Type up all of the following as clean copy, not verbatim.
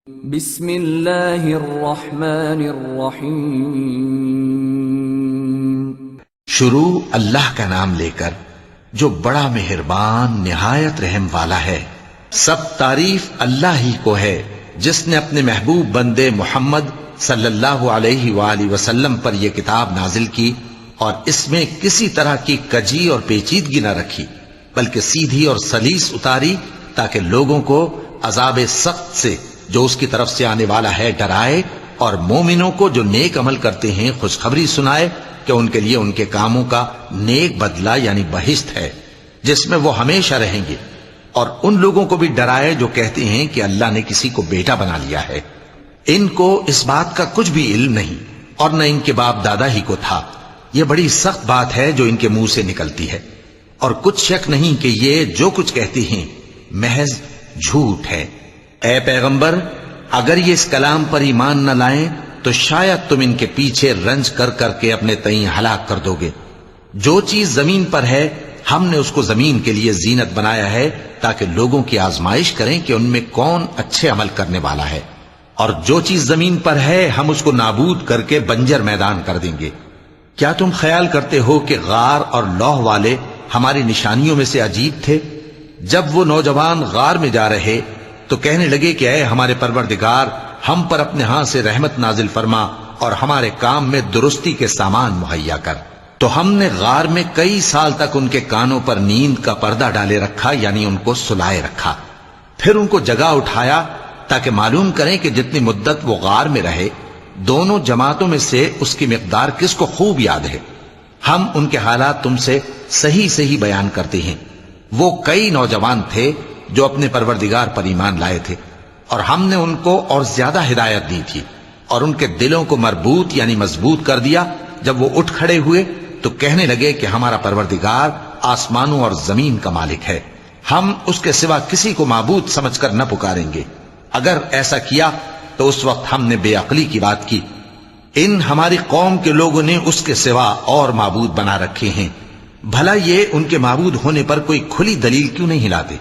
بسم اللہ الرحمن الرحیم۔ شروع اللہ کا نام لے کر جو بڑا مہربان نہایت رحم والا ہے۔ سب تعریف اللہ ہی کو ہے جس نے اپنے محبوب بندے محمد صلی اللہ علیہ وآلہ وسلم پر یہ کتاب نازل کی اور اس میں کسی طرح کی کجی اور پیچیدگی نہ رکھی بلکہ سیدھی اور سلیس اتاری تاکہ لوگوں کو عذاب سخت سے جو اس کی طرف سے آنے والا ہے ڈرائے اور مومنوں کو جو نیک عمل کرتے ہیں خوشخبری سنائے کہ ان کے لیے ان کے کاموں کا نیک بدلہ یعنی بہشت ہے جس میں وہ ہمیشہ رہیں گے، اور ان لوگوں کو بھی ڈرائے جو کہتے ہیں کہ اللہ نے کسی کو بیٹا بنا لیا ہے۔ ان کو اس بات کا کچھ بھی علم نہیں اور نہ ان کے باپ دادا ہی کو تھا۔ یہ بڑی سخت بات ہے جو ان کے منہ سے نکلتی ہے، اور کچھ شک نہیں کہ یہ جو کچھ کہتے ہیں محض جھوٹ ہے۔ اے پیغمبر، اگر یہ اس کلام پر ایمان نہ لائیں تو شاید تم ان کے پیچھے رنج کر کر کے اپنے تئیں ہلاک کر دو گے۔ جو چیز زمین پر ہے ہم نے اس کو زمین کے لیے زینت بنایا ہے تاکہ لوگوں کی آزمائش کریں کہ ان میں کون اچھے عمل کرنے والا ہے، اور جو چیز زمین پر ہے ہم اس کو نابود کر کے بنجر میدان کر دیں گے۔ کیا تم خیال کرتے ہو کہ غار اور لوح والے ہماری نشانیوں میں سے عجیب تھے؟ جب وہ نوجوان غار میں جا رہے تو کہنے لگے کہ اے ہمارے پروردگار، ہم پر اپنے ہاں سے رحمت نازل فرما اور ہمارے کام میں درستی کے سامان مہیا کر۔ تو ہم نے غار میں کئی سال تک ان کے کانوں پر نیند کا پردہ ڈالے رکھا، یعنی ان کو سلائے رکھا، پھر ان کو جگہ اٹھایا تاکہ معلوم کریں کہ جتنی مدت وہ غار میں رہے دونوں جماعتوں میں سے اس کی مقدار کس کو خوب یاد ہے۔ ہم ان کے حالات تم سے صحیح صحیح بیان کرتے ہیں۔ وہ کئی نوجوان تھے جو اپنے پروردگار پر ایمان لائے تھے، اور ہم نے ان کو اور زیادہ ہدایت دی تھی اور ان کے دلوں کو مربوط یعنی مضبوط کر دیا۔ جب وہ اٹھ کھڑے ہوئے تو کہنے لگے کہ ہمارا پروردگار آسمانوں اور زمین کا مالک ہے، ہم اس کے سوا کسی کو معبود سمجھ کر نہ پکاریں گے۔ اگر ایسا کیا تو اس وقت ہم نے بے عقلی کی بات کی۔ ان ہماری قوم کے لوگوں نے اس کے سوا اور معبود بنا رکھے ہیں، بھلا یہ ان کے معبود ہونے پر کوئی کھلی دلیل کیوں نہیں لاتے؟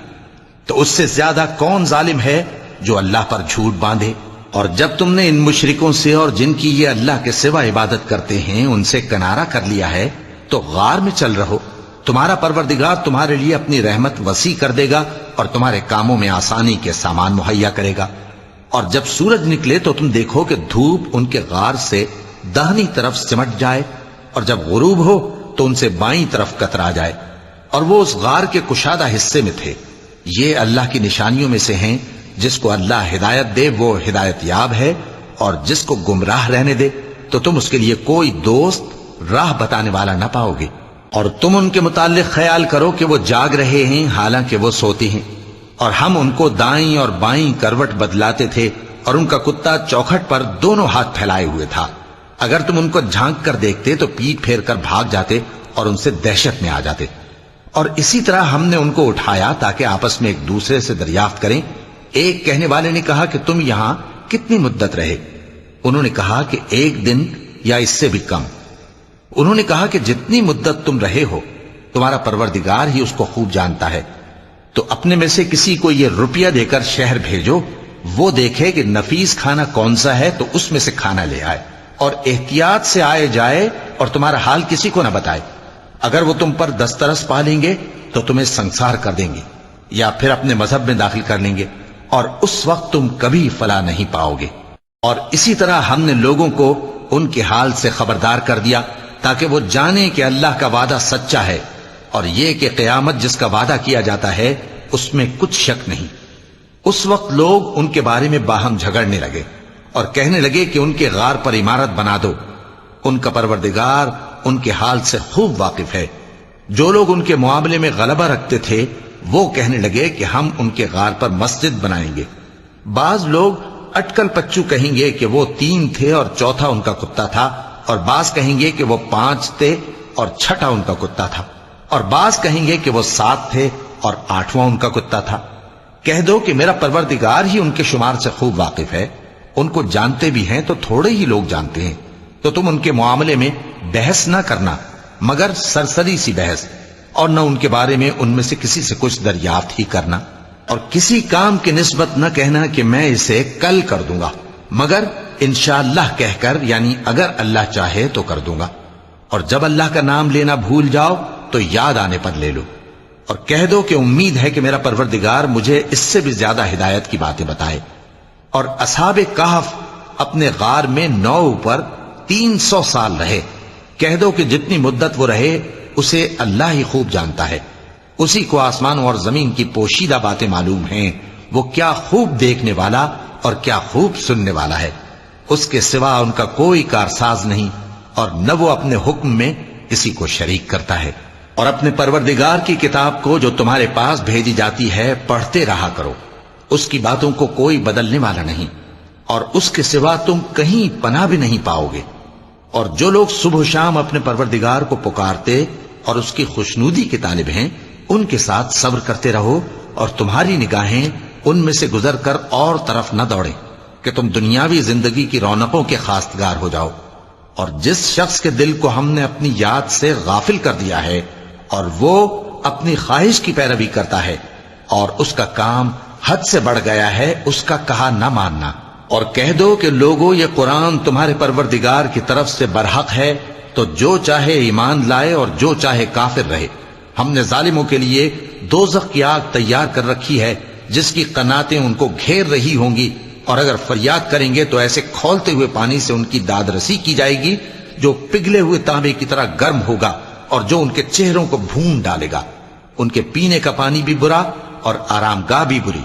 تو اس سے زیادہ کون ظالم ہے جو اللہ پر جھوٹ باندھے؟ اور جب تم نے ان مشرکوں سے اور جن کی یہ اللہ کے سوا عبادت کرتے ہیں ان سے کنارہ کر لیا ہے تو غار میں چل رہو، تمہارا پروردگار تمہارے لیے اپنی رحمت وسیع کر دے گا اور تمہارے کاموں میں آسانی کے سامان مہیا کرے گا۔ اور جب سورج نکلے تو تم دیکھو کہ دھوپ ان کے غار سے داہنی طرف سمٹ جائے، اور جب غروب ہو تو ان سے بائیں طرف کترا جائے، اور وہ اس غار کے کشادہ حصے میں تھے۔ یہ اللہ کی نشانیوں میں سے ہیں، جس کو اللہ ہدایت دے وہ ہدایت یاب ہے، اور جس کو گمراہ رہنے دے تو تم اس کے لیے کوئی دوست راہ بتانے والا نہ پاؤ گے۔ اور تم ان کے متعلق خیال کرو کہ وہ جاگ رہے ہیں حالانکہ وہ سوتے ہیں، اور ہم ان کو دائیں اور بائیں کروٹ بدلاتے تھے، اور ان کا کتا چوکھٹ پر دونوں ہاتھ پھیلائے ہوئے تھا۔ اگر تم ان کو جھانک کر دیکھتے تو پیٹ پھیر کر بھاگ جاتے اور ان سے دہشت میں آ جاتے۔ اور اسی طرح ہم نے ان کو اٹھایا تاکہ آپس میں ایک دوسرے سے دریافت کریں۔ ایک کہنے والے نے کہا کہ تم یہاں کتنی مدت رہے؟ انہوں نے کہا کہ 1 دن یا اس سے بھی کم۔ انہوں نے کہا کہ جتنی مدت تم رہے ہو تمہارا پروردگار ہی اس کو خوب جانتا ہے، تو اپنے میں سے کسی کو یہ روپیہ دے کر شہر بھیجو، وہ دیکھے کہ نفیس کھانا کون سا ہے تو اس میں سے کھانا لے آئے، اور احتیاط سے آئے جائے اور تمہارا حال کسی کو نہ بتائے۔ اگر وہ تم پر دسترس پا لیں گے تو تمہیں سنسار کر دیں گے یا پھر اپنے مذہب میں داخل کر لیں گے، اور اس وقت تم کبھی فلاح نہیں پاؤ گے۔ اور اسی طرح ہم نے لوگوں کو ان کے حال سے خبردار کر دیا تاکہ وہ جانیں کہ اللہ کا وعدہ سچا ہے، اور یہ کہ قیامت جس کا وعدہ کیا جاتا ہے اس میں کچھ شک نہیں۔ اس وقت لوگ ان کے بارے میں باہم جھگڑنے لگے اور کہنے لگے کہ ان کے غار پر عمارت بنا دو۔ ان کا پروردگار ان کے حال سے خوب واقف ہے۔ جو لوگ ان کے معاملے میں غلبہ رکھتے تھے وہ کہنے لگے کہ ہم ان کے غار پر مسجد بنائیں گے۔ بعض لوگ اٹکل پچو کہیں گے کہ وہ 3 تھے اور چوتھا ان کا کتا تھا، اور بعض کہیں گے کہ وہ 5 تھے اور چھٹا ان کا کتا تھا، اور بعض کہیں گے کہ وہ 7 تھے اور 8واں ان کا کتا تھا۔ کہہ دو کہ میرا پروردگار ہی ان کے شمار سے خوب واقف ہے، ان کو جانتے بھی ہیں تو تھوڑے ہی لوگ جانتے ہیں۔ تو تم ان کے معاملے میں بحث نہ کرنا مگر سرسری سی بحث، اور نہ ان کے بارے میں ان میں سے کسی سے کچھ دریافت ہی کرنا۔ اور کسی کام کی نسبت نہ کہنا کہ میں اسے کل کر دوں گا، مگر انشاءاللہ کہہ کر، یعنی اگر اللہ چاہے تو کر دوں گا۔ اور جب اللہ کا نام لینا بھول جاؤ تو یاد آنے پر لے لو، اور کہہ دو کہ امید ہے کہ میرا پروردگار مجھے اس سے بھی زیادہ ہدایت کی باتیں بتائے۔ اور اصحاب کہف اپنے غار میں 9 اوپر 300 سال رہے۔ کہہ دو کہ جتنی مدت وہ رہے اسے اللہ ہی خوب جانتا ہے، اسی کو آسمانوں اور زمین کی پوشیدہ باتیں معلوم ہیں، وہ کیا خوب دیکھنے والا اور کیا خوب سننے والا ہے۔ اس کے سوا ان کا کوئی کارساز نہیں، اور نہ وہ اپنے حکم میں کسی کو شریک کرتا ہے۔ اور اپنے پروردگار کی کتاب کو جو تمہارے پاس بھیجی جاتی ہے پڑھتے رہا کرو، اس کی باتوں کو کوئی بدلنے والا نہیں، اور اس کے سوا تم کہیں پناہ بھی نہیں پاؤ گے۔ اور جو لوگ صبح و شام اپنے پروردگار کو پکارتے اور اس کی خوشنودی کے طالب ہیں، ان کے ساتھ صبر کرتے رہو، اور تمہاری نگاہیں ان میں سے گزر کر اور طرف نہ دوڑیں کہ تم دنیاوی زندگی کی رونقوں کے خواستگار ہو جاؤ۔ اور جس شخص کے دل کو ہم نے اپنی یاد سے غافل کر دیا ہے اور وہ اپنی خواہش کی پیروی کرتا ہے اور اس کا کام حد سے بڑھ گیا ہے، اس کا کہا نہ ماننا۔ اور کہہ دو کہ لوگو یہ قرآن تمہارے پروردگار کی طرف سے برحق ہے، تو جو چاہے ایمان لائے اور جو چاہے کافر رہے۔ ہم نے ظالموں کے لیے دوزخ کی آگ تیار کر رکھی ہے جس کی قناتیں ان کو گھیر رہی ہوں گی، اور اگر فریاد کریں گے تو ایسے کھولتے ہوئے پانی سے ان کی داد رسی کی جائے گی جو پگھلے ہوئے تانبے کی طرح گرم ہوگا اور جو ان کے چہروں کو بھون ڈالے گا۔ ان کے پینے کا پانی بھی برا اور آرام گاہ بھی بری۔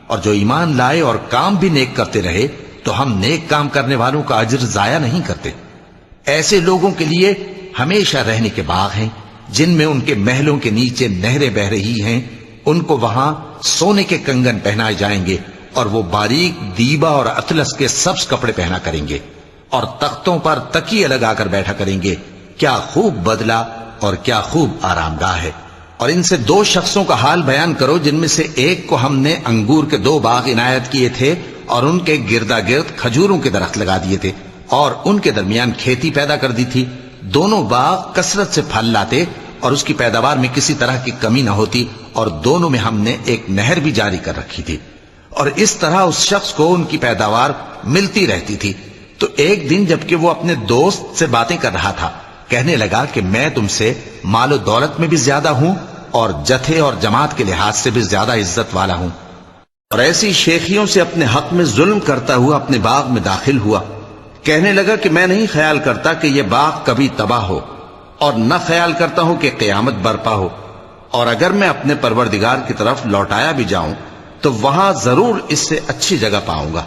اور جو ایمان لائے اور کام بھی نیک کرتے رہے تو ہم نیک کام کرنے والوں کا اجر ضائع نہیں کرتے۔ ایسے لوگوں کے لیے ہمیشہ رہنے کے باغ ہیں جن میں ان کے محلوں کے نیچے نہریں بہ رہی ہیں، ان کو وہاں سونے کے کنگن پہنائے جائیں گے، اور وہ باریک دیبا اور اطلس کے سبز کپڑے پہنا کریں گے، اور تختوں پر تکیے لگا کر بیٹھا کریں گے۔ کیا خوب بدلہ اور کیا خوب آرام گاہ ہے۔ اور ان سے 2 شخصوں کا حال بیان کرو جن میں سے ایک کو ہم نے انگور کے 2 باغ عنایت کیے تھے اور ان کے گردا گرد کھجوروں کے درخت لگا دیے تھے اور ان کے درمیان کھیتی پیدا کر دی تھی۔ دونوں باغ کثرت سے پھل لاتے اور اس کی پیداوار میں کسی طرح کی کمی نہ ہوتی، اور دونوں میں ہم نے ایک نہر بھی جاری کر رکھی تھی، اور اس طرح اس شخص کو ان کی پیداوار ملتی رہتی تھی۔ تو ایک دن جبکہ وہ اپنے دوست سے باتیں کر رہا تھا، کہنے لگا کہ میں تم سے مال و دولت میں بھی زیادہ ہوں اور جتھے اور جماعت کے لحاظ سے بھی زیادہ عزت والا ہوں، اور ایسی شیخیوں سے اپنے حق میں ظلم کرتا ہوا اپنے باغ میں داخل ہوا۔ کہنے لگا کہ میں نہیں خیال کرتا کہ یہ باغ کبھی تباہ ہو، اور نہ خیال کرتا ہوں کہ قیامت برپا ہو، اور اگر میں اپنے پروردگار کی طرف لوٹایا بھی جاؤں تو وہاں ضرور اس سے اچھی جگہ پاؤں گا۔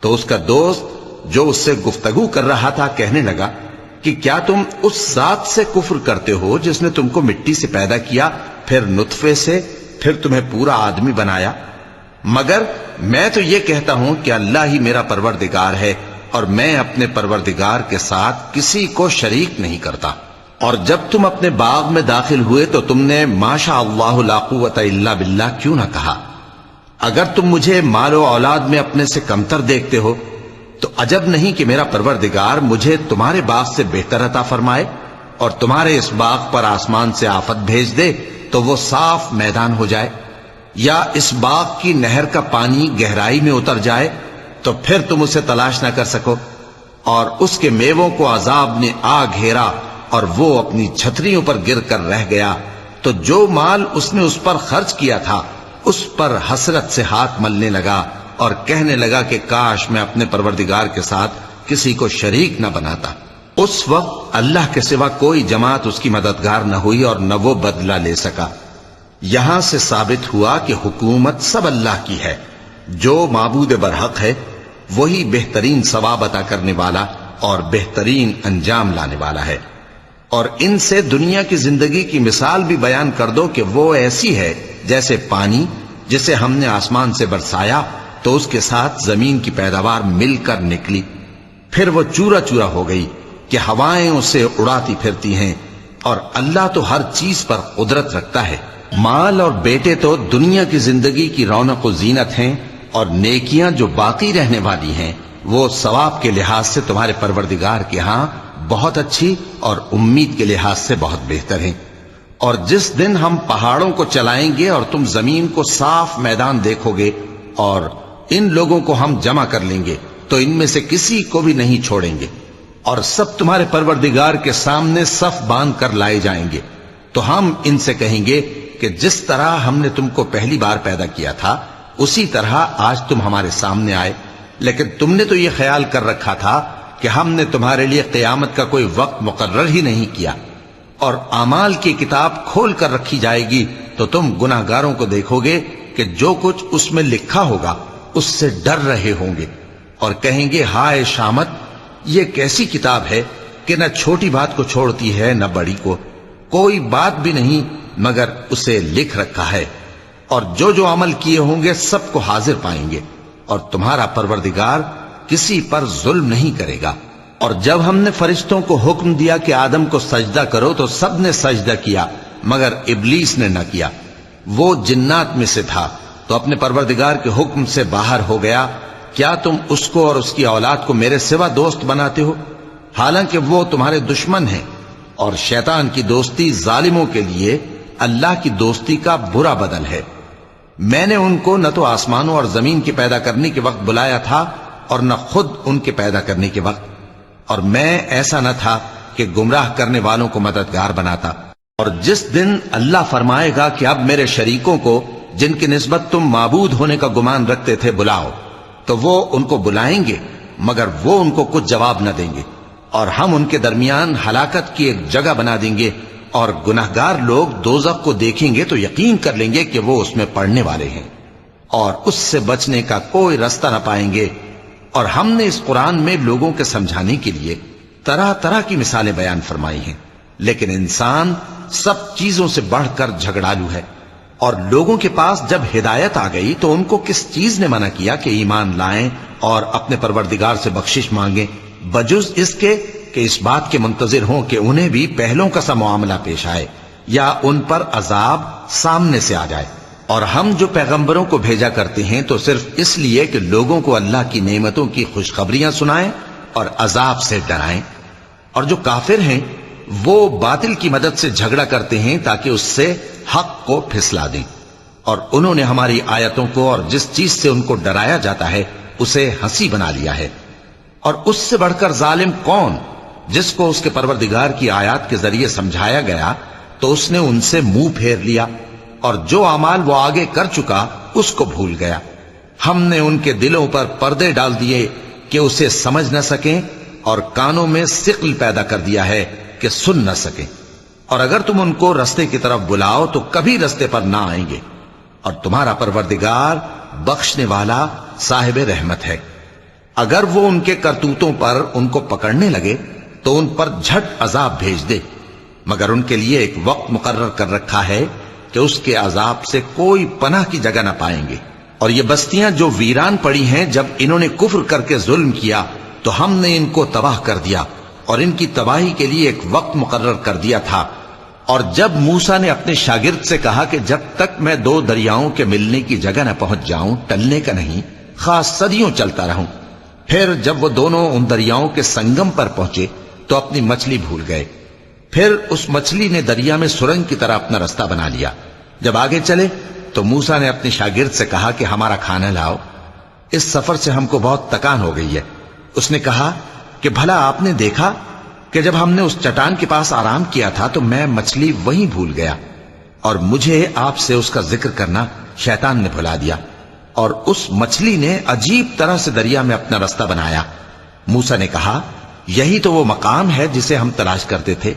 تو اس کا دوست جو اس سے گفتگو کر رہا تھا کہنے لگا کہ کیا تم اس ذات سے کفر کرتے ہو جس نے تم کو مٹی سے پیدا کیا، پھر نطفے سے، پھر تمہیں پورا آدمی بنایا؟ مگر میں تو یہ کہتا ہوں کہ اللہ ہی میرا پروردگار ہے، اور میں اپنے پروردگار کے ساتھ کسی کو شریک نہیں کرتا۔ اور جب تم اپنے باغ میں داخل ہوئے تو تم نے ماشاء اللہ لا قوت الا باللہ کیوں نہ کہا؟ اگر تم مجھے مال و اولاد میں اپنے سے کمتر دیکھتے ہو تو عجب نہیں کہ میرا پروردگار مجھے تمہارے باغ سے بہتر عطا فرمائے، اور تمہارے اس باغ پر آسمان سے آفت بھیج دے تو وہ صاف میدان ہو جائے، یا اس باغ کی نہر کا پانی گہرائی میں اتر جائے تو پھر تم اسے تلاش نہ کر سکو، اور اس کے میووں کو عذاب نے آ گھیرا اور وہ اپنی چھتریوں پر گر کر رہ گیا، تو جو مال اس نے اس پر خرچ کیا تھا اس پر حسرت سے ہاتھ ملنے لگا اور کہنے لگا کہ کاش میں اپنے پروردگار کے ساتھ کسی کو شریک نہ بناتا۔ اس وقت اللہ کے سوا کوئی جماعت اس کی مددگار نہ ہوئی اور نہ وہ بدلہ لے سکا۔ یہاں سے ثابت ہوا کہ حکومت سب اللہ کی ہے، جو معبود برحق ہے وہی بہترین ثواب عطا کرنے والا اور بہترین انجام لانے والا ہے۔ اور ان سے دنیا کی زندگی کی مثال بھی بیان کر دو کہ وہ ایسی ہے جیسے پانی جسے ہم نے آسمان سے برسایا تو اس کے ساتھ زمین کی پیداوار مل کر نکلی، پھر وہ چورا چورا ہو گئی کہ ہوائیں اسے اڑاتی پھرتی ہیں، اور اللہ تو ہر چیز پر قدرت رکھتا ہے۔ مال اور بیٹے تو دنیا کی زندگی کی رونق و زینت ہیں، اور نیکیاں جو باقی رہنے والی ہیں وہ ثواب کے لحاظ سے تمہارے پروردگار کے ہاں بہت اچھی اور امید کے لحاظ سے بہت بہتر ہیں۔ اور جس دن ہم پہاڑوں کو چلائیں گے اور تم زمین کو صاف میدان دیکھو گے اور ان لوگوں کو ہم جمع کر لیں گے تو ان میں سے کسی کو بھی نہیں چھوڑیں گے، اور سب تمہارے پروردگار کے سامنے صف باندھ کر لائے جائیں گے، تو ہم ان سے کہیں گے کہ جس طرح ہم نے تم کو پہلی بار پیدا کیا تھا اسی طرح آج تم ہمارے سامنے آئے، لیکن تم نے تو یہ خیال کر رکھا تھا کہ ہم نے تمہارے لیے قیامت کا کوئی وقت مقرر ہی نہیں کیا، اور اعمال کی کتاب کھول کر رکھی جائے گی تو تم گناہگاروں کو دیکھو گے کہ جو کچھ اس میں لکھا ہوگا اس سے ڈر رہے ہوں گے، اور کہیں گے ہائے شامت، یہ کیسی کتاب ہے کہ نہ چھوٹی بات کو چھوڑتی ہے نہ بڑی کو، کوئی بات بھی نہیں مگر اسے لکھ رکھا ہے، اور جو جو عمل کیے ہوں گے سب کو حاضر پائیں گے، اور تمہارا پروردگار کسی پر ظلم نہیں کرے گا۔ اور جب ہم نے فرشتوں کو حکم دیا کہ آدم کو سجدہ کرو تو سب نے سجدہ کیا مگر ابلیس نے نہ کیا، وہ جنات میں سے تھا تو اپنے پروردگار کے حکم سے باہر ہو گیا۔ کیا تم اس کو اور اس کی اولاد کو میرے سوا دوست بناتے ہو، حالانکہ وہ تمہارے دشمن ہیں، اور شیطان کی دوستی ظالموں کے لیے اللہ کی دوستی کا برا بدل ہے۔ میں نے ان کو نہ تو آسمانوں اور زمین کے پیدا کرنے کے وقت بلایا تھا اور نہ خود ان کے پیدا کرنے کے وقت، اور میں ایسا نہ تھا کہ گمراہ کرنے والوں کو مددگار بناتا۔ اور جس دن اللہ فرمائے گا کہ اب میرے شریکوں کو جن کی نسبت تم معبود ہونے کا گمان رکھتے تھے بلاؤ، تو وہ ان کو بلائیں گے مگر وہ ان کو کچھ جواب نہ دیں گے، اور ہم ان کے درمیان ہلاکت کی ایک جگہ بنا دیں گے، اور گناہگار لوگ دوزخ کو دیکھیں گے تو یقین کر لیں گے کہ وہ اس میں پڑنے والے ہیں، اور اس سے بچنے کا کوئی راستہ نہ پائیں گے۔ اور ہم نے اس قرآن میں لوگوں کے سمجھانے کے لیے طرح طرح کی مثالیں بیان فرمائی ہیں، لیکن انسان سب چیزوں سے بڑھ کر جھگڑالو ہے، اور لوگوں کے پاس جب ہدایت آ گئی تو ان کو کس چیز نے منع کیا کہ ایمان لائیں اور اپنے پروردگار سے بخشش مانگیں، بجز اس کے کہ اس بات کے منتظر ہوں کہ انہیں بھی پہلوں کا سا معاملہ پیش آئے یا ان پر عذاب سامنے سے آ جائے۔ اور ہم جو پیغمبروں کو بھیجا کرتے ہیں تو صرف اس لیے کہ لوگوں کو اللہ کی نعمتوں کی خوشخبریاں سنائیں اور عذاب سے ڈرائیں، اور جو کافر ہیں وہ باطل کی مدد سے جھگڑا کرتے ہیں تاکہ اس سے حق کو پھسلا دیں، اور انہوں نے ہماری آیتوں کو اور جس چیز سے ان کو ڈرایا جاتا ہے اسے ہنسی بنا لیا ہے۔ اور اس سے بڑھ کر ظالم کون، جس کو اس کے پروردگار کی آیات کے ذریعے سمجھایا گیا تو اس نے ان سے منہ پھیر لیا، اور جو اعمال وہ آگے کر چکا اس کو بھول گیا۔ ہم نے ان کے دلوں پر پردے ڈال دیے کہ اسے سمجھ نہ سکیں، اور کانوں میں ثقل پیدا کر دیا ہے کہ سن نہ سکیں، اور اگر تم ان کو رستے کی طرف بلاؤ تو کبھی رستے پر نہ آئیں گے، اور تمہارا پروردگار بخشنے والا صاحب رحمت ہے۔ اگر وہ ان کے کرتوتوں پر ان کو پکڑنے لگے تو ان پر جھٹ عذاب بھیج دے، مگر ان کے لیے ایک وقت مقرر کر رکھا ہے کہ اس کے عذاب سے کوئی پناہ کی جگہ نہ پائیں گے۔ اور یہ بستیاں جو ویران پڑی ہیں، جب انہوں نے کفر کر کے ظلم کیا تو ہم نے ان کو تباہ کر دیا، اور ان کی تباہی کے لیے ایک وقت مقرر کر دیا تھا۔ اور جب موسیٰ نے اپنے شاگرد سے کہا کہ جب تک میں دو دریاؤں کے ملنے کی جگہ نہ پہنچ جاؤں ٹلنے کا نہیں، خاص صدیوں چلتا رہوں، پھر جب وہ دونوں ان دریاؤں کے سنگم پر پہنچے تو اپنی مچھلی بھول گئے، پھر اس مچھلی نے دریا میں سرنگ کی طرح اپنا راستہ بنا لیا۔ جب آگے چلے تو موسیٰ نے اپنے شاگرد سے کہا کہ ہمارا کھانا لاؤ، اس سفر سے ہم کو بہت تکان ہو گئی ہے۔ اس نے کہا کہ بھلا آپ نے دیکھا کہ جب ہم نے اس چٹان کے پاس آرام کیا تھا تو میں مچھلی وہیں بھول گیا، اور مجھے آپ سے اس کا ذکر کرنا شیطان نے بھلا دیا، اور اس مچھلی نے عجیب طرح سے دریا میں اپنا راستہ بنایا۔ موسیٰ نے کہا یہی تو وہ مقام ہے جسے ہم تلاش کرتے تھے،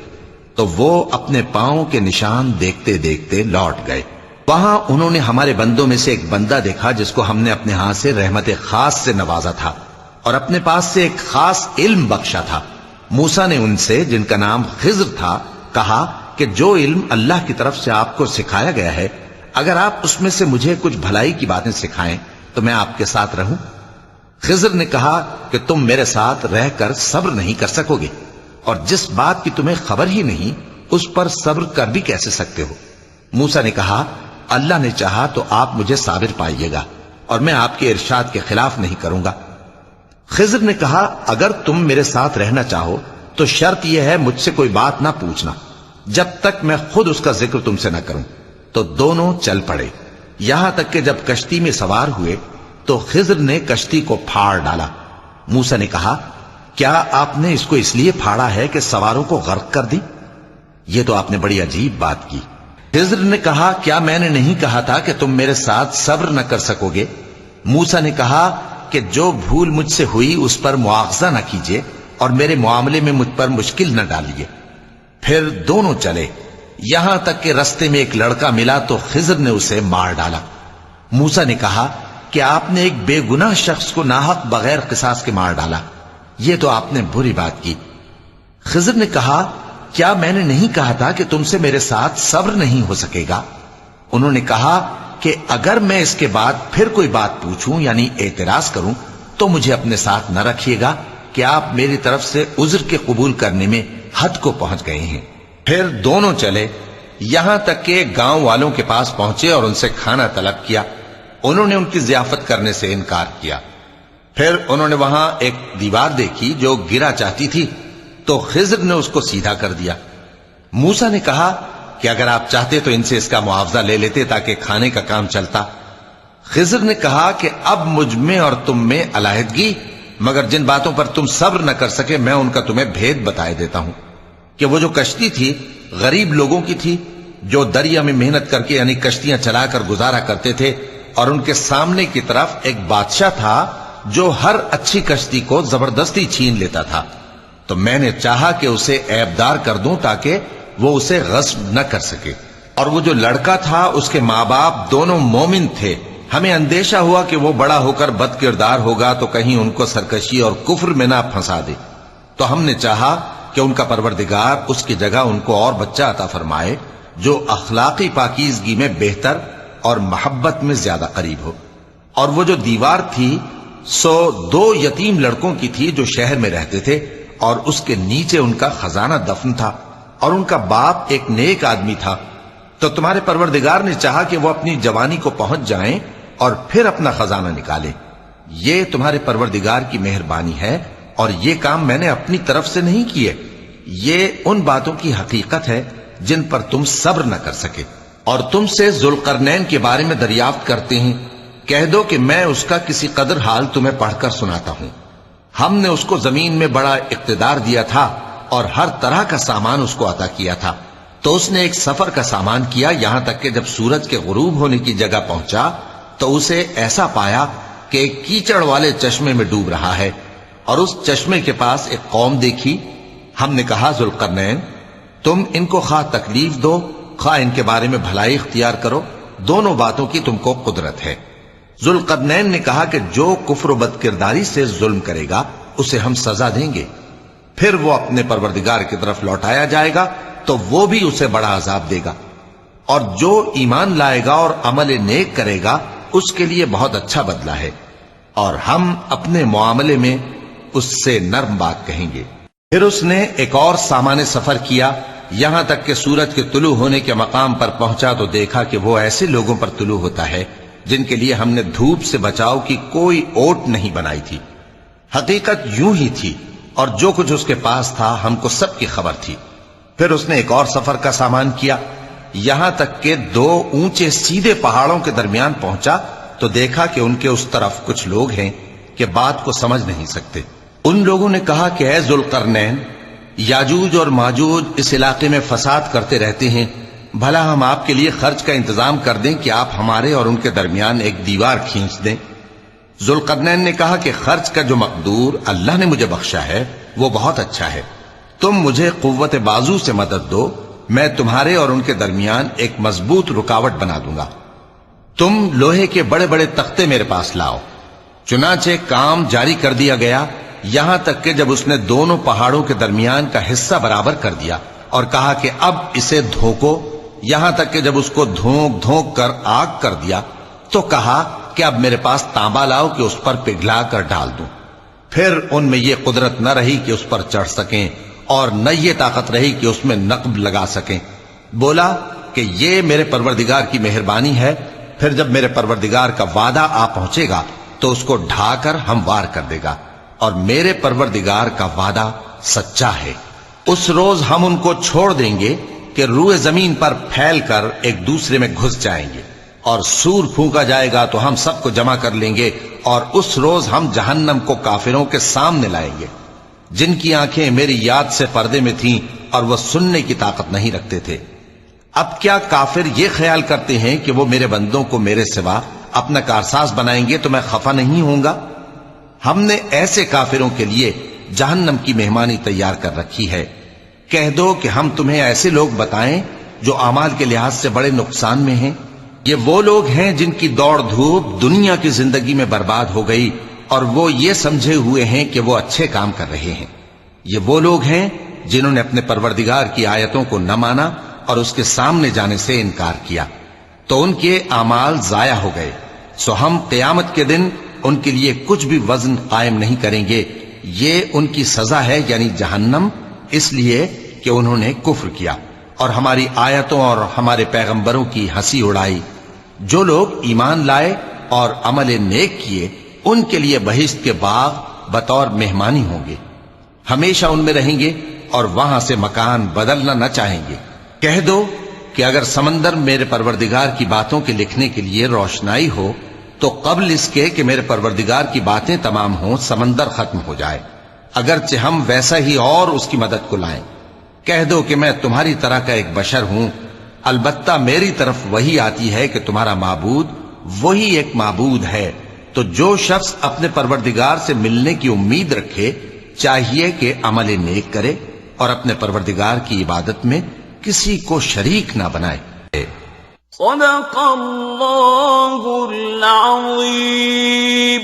تو وہ اپنے پاؤں کے نشان دیکھتے دیکھتے لوٹ گئے۔ وہاں انہوں نے ہمارے بندوں میں سے ایک بندہ دیکھا جس کو ہم نے اپنے ہاتھ سے رحمت خاص سے نوازا تھا اور اپنے پاس سے ایک خاص علم بخشا تھا۔ موسیٰ نے ان سے جن کا نام خضر تھا کہا کہ جو علم اللہ کی طرف سے آپ کو سکھایا گیا ہے، اگر آپ اس میں سے مجھے کچھ بھلائی کی باتیں سکھائیں تو میں آپ کے ساتھ رہوں۔ خضر نے کہا کہ تم میرے ساتھ رہ کر صبر نہیں کر سکو گے، اور جس بات کی تمہیں خبر ہی نہیں اس پر صبر کر بھی کیسے سکتے ہو؟ موسیٰ نے کہا اللہ نے چاہا تو آپ مجھے صابر پائیے گا، اور میں آپ کے ارشاد کے خلاف نہیں کروں گا۔ خضر نے کہا اگر تم میرے ساتھ رہنا چاہو تو شرط یہ ہے مجھ سے کوئی بات نہ پوچھنا، جب تک میں خود اس کا ذکر تم سے نہ کروں۔ تو دونوں چل پڑے، یہاں تک کہ جب کشتی میں سوار ہوئے تو خضر نے کشتی کو پھاڑ ڈالا۔ موسیٰ نے کہا، کیا آپ نے اس کو اس لیے پھاڑا ہے کہ سواروں کو غرق کر دی؟ یہ تو آپ نے بڑی عجیب بات کی۔ خضر نے کہا، کیا میں نے نہیں کہا تھا کہ تم میرے ساتھ صبر نہ کر سکو گے؟ موسیٰ نے کہا کہ جو بھول مجھ سے ہوئی اس پر مواخذہ نہ کیجیے اور میرے معاملے میں مجھ پر مشکل نہ ڈالیے۔ پھر دونوں چلے، یہاں تک کہ رستے میں ایک لڑکا ملا تو خضر نے اسے مار ڈالا۔ موسیٰ نے کہا کہ آپ نے ایک بے گناہ شخص کو ناحق بغیر قصاص کے مار ڈالا، یہ تو آپ نے بری بات کی۔ خضر نے کہا، کیا میں نے نہیں کہا تھا کہ تم سے میرے ساتھ صبر نہیں ہو سکے گا؟ انہوں نے کہا کہ اگر میں اس کے بعد پھر کوئی بات پوچھوں یعنی اعتراض کروں تو مجھے اپنے ساتھ نہ رکھیے گا کہ آپ میری طرف سے عذر کے قبول کرنے میں حد کو پہنچ گئے ہیں۔ پھر دونوں چلے، یہاں تک کہ گاؤں والوں کے پاس پہنچے اور ان سے کھانا طلب کیا۔ انہوں نے ان کی ضیافت کرنے سے انکار کیا۔ پھر انہوں نے وہاں ایک دیوار دیکھی جو گرا چاہتی تھی تو خضر نے اس کو سیدھا کر دیا۔ موسیٰ نے کہا کہ اگر آپ چاہتے تو ان سے اس کا معاوضہ لے لیتے تاکہ کھانے کا کام چلتا۔ خضر نے کہا کہ اب مجھ میں اور تم میں علیحدگی، مگر جن باتوں پر تم صبر نہ کر سکے میں ان کا تمہیں بھید بتائے دیتا ہوں کہ وہ جو کشتی تھی غریب لوگوں کی تھی جو دریا میں محنت کر کے یعنی کشتیاں چلا کر گزارا کرتے تھے، اور ان کے سامنے کی طرف ایک بادشاہ تھا جو ہر اچھی کشتی کو زبردستی چھین لیتا تھا۔ تو میں نے چاہا کہ اسے عیبدار کر دوں تاکہ وہ اسے غصب نہ کر سکے۔ اور وہ جو لڑکا تھا اس کے ماں باپ دونوں مومن تھے۔ ہمیں اندیشہ ہوا کہ وہ بڑا ہو کر بد کردار ہوگا تو کہیں ان کو سرکشی اور کفر میں نہ پھنسا دے، تو ہم نے چاہا کہ ان کا پروردگار اس کی جگہ ان کو اور بچہ عطا فرمائے جو اخلاقی پاکیزگی میں بہتر اور محبت میں زیادہ قریب ہو۔ اور وہ جو دیوار تھی سو 2 یتیم لڑکوں کی تھی جو شہر میں رہتے تھے، اور اس کے نیچے ان کا خزانہ دفن تھا، اور ان کا باپ ایک نیک آدمی تھا۔ تو تمہارے پروردگار نے چاہا کہ وہ اپنی جوانی کو پہنچ جائیں اور پھر اپنا خزانہ نکالے۔ یہ تمہارے پروردگار کی مہربانی ہے، اور یہ کام میں نے اپنی طرف سے نہیں کیے، یہ ان باتوں کی حقیقت ہے جن پر تم صبر نہ کر سکے۔ اور تم سے ذوالقرنین کے بارے میں دریافت کرتے ہیں، کہہ دو کہ میں اس کا کسی قدر حال تمہیں پڑھ کر سناتا ہوں۔ ہم نے اس کو زمین میں بڑا اقتدار دیا تھا اور ہر طرح کا سامان اس کو عطا کیا تھا۔ تو اس نے ایک سفر کا سامان کیا، یہاں تک کہ جب سورج کے غروب ہونے کی جگہ پہنچا تو اسے ایسا پایا کہ ایک کیچڑ والے چشمے میں ڈوب رہا ہے، اور اس چشمے کے پاس ایک قوم دیکھی۔ ہم نے کہا، ذوالقرنین، تم ان کو خواہ تکلیف دو خواہ ان کے بارے میں بھلائی اختیار کرو، دونوں باتوں کی تم کو قدرت ہے۔ ذوالقرنین نے کہا کہ جو کفر و بد کرداری سے ظلم کرے گا اسے ہم سزا دیں گے، پھر وہ اپنے پروردگار کی طرف لوٹایا جائے گا تو وہ بھی اسے بڑا عذاب دے گا، اور جو ایمان لائے گا اور عمل نیک کرے گا اس کے لیے بہت اچھا بدلہ ہے، اور ہم اپنے معاملے میں اس سے نرم بات کہیں گے۔ پھر اس نے ایک اور سامان سفر کیا، یہاں تک کہ سورج کے طلوع ہونے کے مقام پر پہنچا تو دیکھا کہ وہ ایسے لوگوں پر طلوع ہوتا ہے جن کے لیے ہم نے دھوپ سے بچاؤ کی کوئی اوٹ نہیں بنائی تھی۔ حقیقت یوں ہی تھی، اور جو کچھ اس کے پاس تھا ہم کو سب کی خبر تھی۔ پھر اس نے ایک اور سفر کا سامان کیا، یہاں تک کہ 2 اونچے سیدھے پہاڑوں کے درمیان پہنچا تو دیکھا کہ ان کے اس طرف کچھ لوگ ہیں کہ بات کو سمجھ نہیں سکتے۔ ان لوگوں نے کہا کہ اے ذوالقرنین، یاجوج اور ماجوج اس علاقے میں فساد کرتے رہتے ہیں، بھلا ہم آپ کے لیے خرچ کا انتظام کر دیں کہ آپ ہمارے اور ان کے درمیان ایک دیوار کھینچ دیں۔ ذوالقرنین نے کہا کہ خرچ کا جو مقدور اللہ نے مجھے بخشا ہے وہ بہت اچھا ہے، تم مجھے قوت بازو سے مدد دو، میں تمہارے اور ان کے درمیان ایک مضبوط رکاوٹ بنا دوں گا۔ تم لوہے کے بڑے بڑے تختے میرے پاس لاؤ۔ چنانچہ کام جاری کر دیا گیا، یہاں تک کہ جب اس نے دونوں پہاڑوں کے درمیان کا حصہ برابر کر دیا اور کہا کہ اب اسے دھوکو، یہاں تک کہ جب اس کو دھونک دھونک کر آگ کر دیا تو کہا کہ اب میرے پاس تانبا لاؤ کہ اس پر پگھلا کر ڈال دوں۔ پھر ان میں یہ قدرت نہ رہی کہ اس پر چڑھ سکیں، اور نہ یہ طاقت رہی کہ اس میں نقب لگا سکیں۔ بولا کہ یہ میرے پروردگار کی مہربانی ہے، پھر جب میرے پروردگار کا وعدہ آ پہنچے گا تو اس کو ڈھا کر ہموار کر دے گا، اور میرے پروردگار کا وعدہ سچا ہے۔ اس روز ہم ان کو چھوڑ دیں گے کہ روئے زمین پر پھیل کر ایک دوسرے میں گھس جائیں گے، اور سور پھونکا جائے گا تو ہم سب کو جمع کر لیں گے، اور اس روز ہم جہنم کو کافروں کے سامنے لائیں گے، جن کی آنکھیں میری یاد سے پردے میں تھیں اور وہ سننے کی طاقت نہیں رکھتے تھے۔ اب کیا کافر یہ خیال کرتے ہیں کہ وہ میرے بندوں کو میرے سوا اپنا کارساز بنائیں گے تو میں خفا نہیں ہوں گا؟ ہم نے ایسے کافروں کے لیے جہنم کی مہمانی تیار کر رکھی ہے۔ کہہ دو کہ ہم تمہیں ایسے لوگ بتائیں جو اعمال کے لحاظ سے بڑے نقصان میں ہیں۔ یہ وہ لوگ ہیں جن کی دوڑ دھوپ دنیا کی زندگی میں برباد ہو گئی، اور وہ یہ سمجھے ہوئے ہیں کہ وہ اچھے کام کر رہے ہیں۔ یہ وہ لوگ ہیں جنہوں نے اپنے پروردگار کی آیتوں کو نہ مانا اور اس کے سامنے جانے سے انکار کیا، تو ان کے اعمال ضائع ہو گئے، سو ہم قیامت کے دن ان کے لیے کچھ بھی وزن قائم نہیں کریں گے۔ یہ ان کی سزا ہے، یعنی جہنم، اس لیے کہ انہوں نے کفر کیا اور ہماری آیتوں اور ہمارے پیغمبروں کی ہنسی اڑائی۔ جو لوگ ایمان لائے اور عمل نیک کیے، ان کے لیے بہشت کے باغ بطور مہمانی ہوں گے، ہمیشہ ان میں رہیں گے اور وہاں سے مکان بدلنا نہ چاہیں گے۔ کہہ دو کہ اگر سمندر میرے پروردگار کی باتوں کے لکھنے کے لیے روشنائی ہو تو قبل اس کے کہ میرے پروردگار کی باتیں تمام ہوں سمندر ختم ہو جائے، اگرچہ ہم ویسا ہی اور اس کی مدد کو لائیں۔ کہہ دو کہ میں تمہاری طرح کا ایک بشر ہوں، البتہ میری طرف وہی آتی ہے کہ تمہارا معبود وہی ایک معبود ہے۔ تو جو شخص اپنے پروردگار سے ملنے کی امید رکھے چاہیے کہ عمل نیک کرے اور اپنے پروردگار کی عبادت میں کسی کو شریک نہ بنائے۔ صدق اللہ العظیم۔